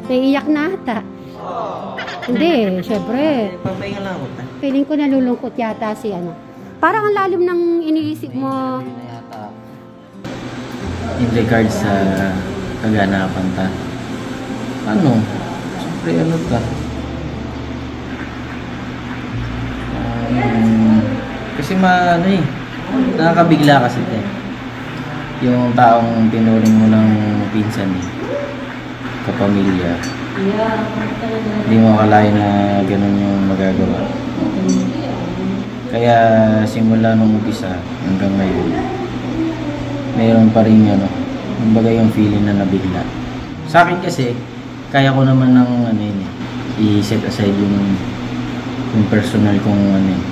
Naiiyak na ata. Hindi, syempre. Papahinga lang ako ta. Feeling ko nalulungkot yata si ano. Parang ang lalim ng iniisip mo. In regards sa kaganapan ta. Ano? Siyempre ano ta? Kasi ano eh. Nakakabigla kasi eh. Yung taong tinuring mo ng pinsan eh. Kapamilya. Hindi mo akalain na ganun yung magagawa. Kaya simula nung umpisa hanggang ngayon, mayroon pa rin ano, kumbaga yung feeling na nabigla. Sa akin kasi, kaya ko naman ng ano yun eh, i-set aside yung personal kong ano eh,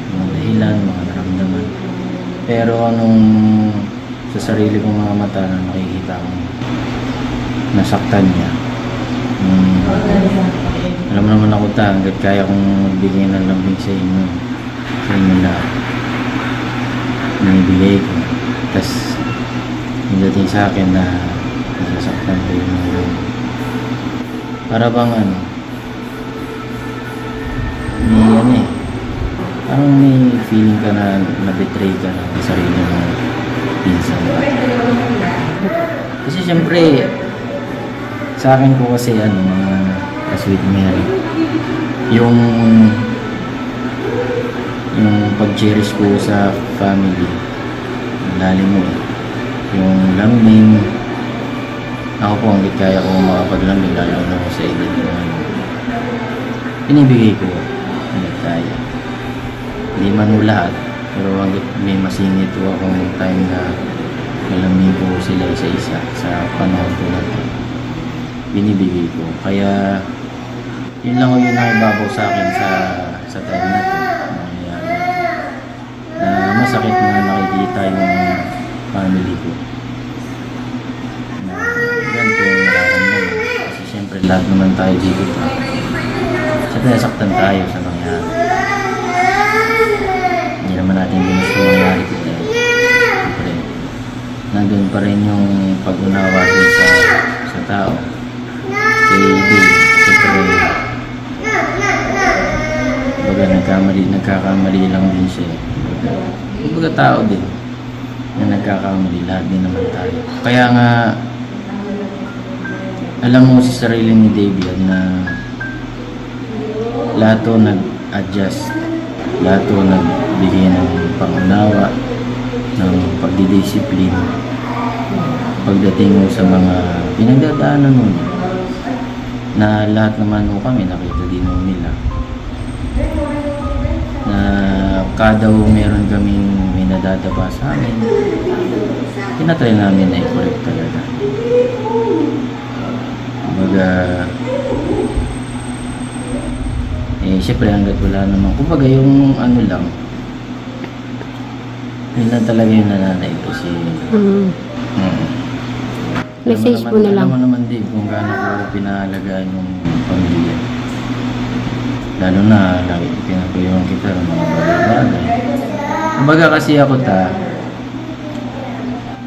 yung dahilan, mga naramdaman. Pero anong sa sarili kong mga mata na nakikita kong nasaktan niya. Alam naman ako hanggat kaya kong magbigay ng lambing sa inyo lahat. Nanibigay ko. Tapos dating sa akin na nasasaktan ko yung para bang ano may ano eh parang may feeling ka na na-betray ka na sa sarili mo pinsan. Kasi syempre sa akin ko kasi ano mga Sweet Mary yung pag-cherish ko sa family lalim mo eh. Yung lambing ako po hanggang kaya ko makapaglambing lalo na ako sa edad ko ngayon pinibigay ko hanggang kaya hindi man mo lahat pero hanggang may masingit ko akong time na malambing ko sila isa-isa sa panahon ko na ito binibigay ko kaya yun lang yung nakibabaw sa akin sa time na ito na masakit na nakikita yung family ko na ganito yung nararamdaman kasi syempre lahat naman tayo dito syempre nasaktan tayo sa nangyari hindi naman natin ginusto nangyari dito syempre nandun pa rin yung pag-unawa sa tao kay Dave syempre nagkakamali lang din siya kumbaga tao din na nagkakamali lahat din naman tayo kaya nga alam mo si sarili ni David na lahat to nag-adjust lahat to nagbigay ng pangunawa ng pagdidisiplin pagdating mo sa mga pinagdadaanan mo na lahat naman mo kami nakita din mo nila na kada meron kaming may nadadaba sa amin tinatry namin na i-correct talaga kumbaga syempre hanggat wala naman kumbaga yung ano lang yun lang talaga yung nananay kasi message mo na lang alam mo naman din kung gaano ko pinahalagaan yung pamilya lalo na lagi pinaguyuan kita ng mga bagay. Kumbaga kasi ako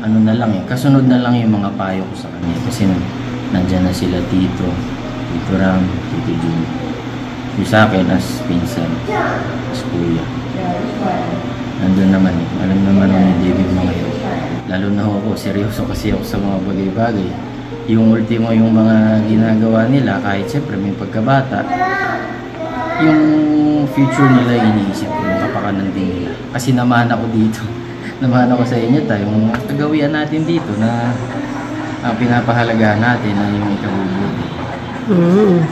ano na lang eh, kasunod na lang yung mga payo ko sa kanya kasi nandyan na sila Tito Ram, Tito Jun. Yung sa akin as pinsan, as kuya. Nandun naman eh, alam naman yung David mga yun. Lalo na ako, seryoso kasi ako sa mga bagay-bagay. Yung ultimo yung mga ginagawa nila kahit siyempre may pagkabata yung future nila iniisip ko yung kapakanan din nila kasi namahan ako dito namahan ako sa inyo tayo yung kagawian natin dito na pinapahalagahan natin na yung ikabubuti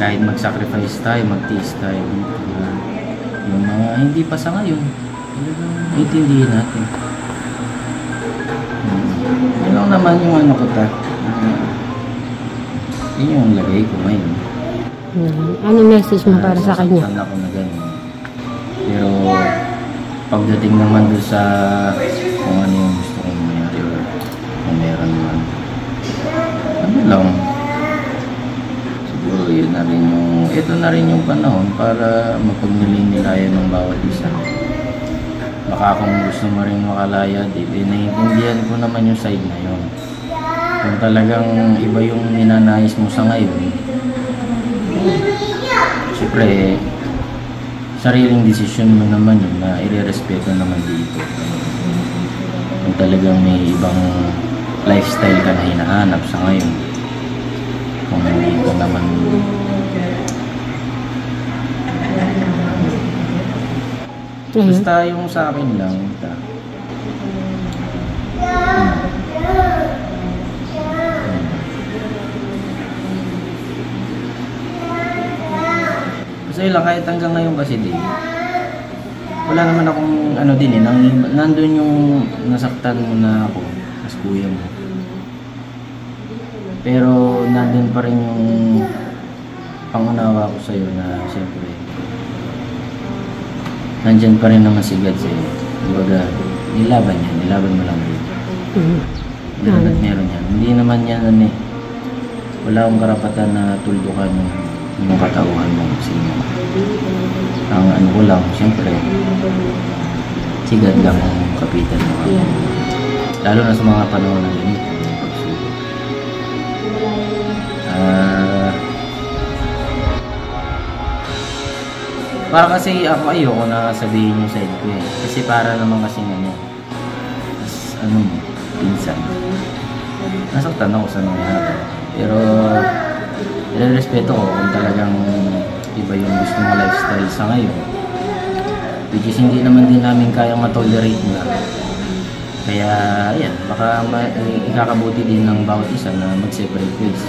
kahit mag-sacrifice tayo mag-tiis tayo dito yung mga hindi pa sa ngayon itindihin natin yun lang naman yung ano ko yun yung lagay ko ngayon. Ano message mo para sa kanya? Nasaktan ako na gano'n. Pero pagdating naman doon sa kung ano yung gusto kong mayari or kung meron man ano lang siguro yun na rin yung ito na rin yung panahon para mapagniling-nilayan ng bawat isa. Baka kung gusto mo rin makalaya, naiintindihan ko naman yung side na yun. Kung talagang iba yung ninanais mo sa ngayon, siyempre, sariling desisyon mo naman yun na irerespeto naman dito. Kung talagang may ibang lifestyle ka na hinahanap sa ngayon, kung dito naman basta yung sa akin lang kasi lang kahit hanggang ngayon kasi di wala naman akong ano din eh nandun yung nasaktan mo na ako as kuya mo, pero nandun pa rin yung pangunawa ko sa'yo na siyempre nandyan pa rin naman si God sa'yo. Dibaga, nilaban mo lang dito. Meron at meron yan. Hindi naman yan wala akong karapatan na tuldukan yung katauhan mo kasi ang ano ko lang, siyempre si God lang ang kapitan mo. Lalo na sa mga panahon na ganito. Para kasi ako ayoko na sabihin yung side ko eh. Kasi para naman kasi pinsan. Nasaktan ako sa nangyari. Pero, respeto ko kung talagang iba yung gusto mong lifestyle sa ngayon. Which is hindi naman din namin kayang matolerate na. Kaya, ayan, baka ikakabuti din ng bawat isa na mag-separate ways.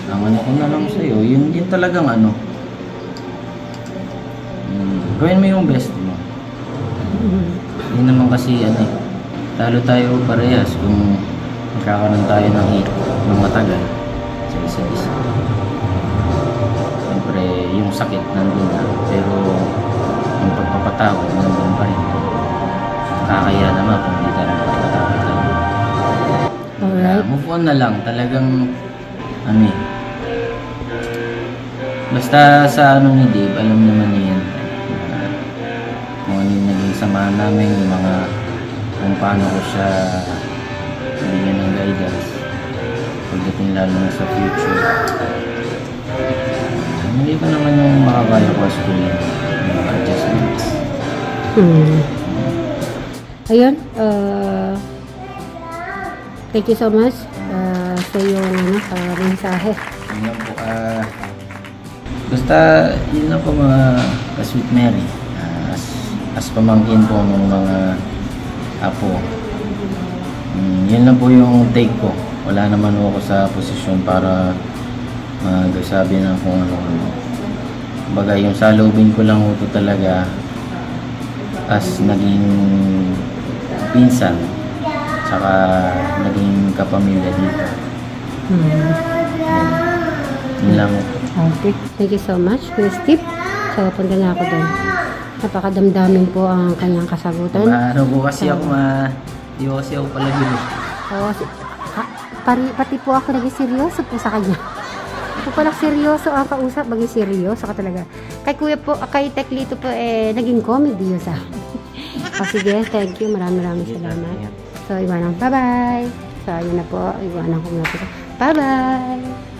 Ang ano ko na lang sa'yo, yun talagang gawin mo yung best mo. Hindi naman kasi talo tayo parehas kung magkakaroon tayo ng matagal sa isa't isa. Siyempre yung sakit nandun na, pero yung pagpapatawad nandun pa rin. Kakaya naman kung hindi tayo magpapatawad tayo. Alright. Move on na lang, talagang basta sa ni Dave, alam naman niya yan. Kung ano yung naging samahan namin, yung mga kung paano ko siya bigyan ng guidance pagdating lalo na sa future. Hindi ko naman yung makakaya ko as to yung mga adjustments. Ayun, thank you so much sa iyong mensahe. Yun lang po, basta yun lang po mga ka-Sweet Mary. As pamangkin po ng mga apo. Yun lang po yung take ko. Wala naman ako sa posisyon para magsabi na kung ano. Kumbaga yung salubin ko lang ito talaga as naging pinsan saka naging kapamilya dito. Yun lang. Okay. Thank you so much, Kuya Steve. So, punta na ako doon. Napakadamdamin po ang kanyang kasagutan. Po kasi ako di ko kasi ako palagi. Pati po ako naging seryoso po sa kanya. Ako palang seryoso ang kausap, maging seryoso ka talaga. Kay Kuya po, kay Teklito po, naging comedy yun sa. Sige, thank you. Maraming salamat. So, iwanan. Bye-bye. So, yun na po. Iwanan ko muna po. Bye-bye.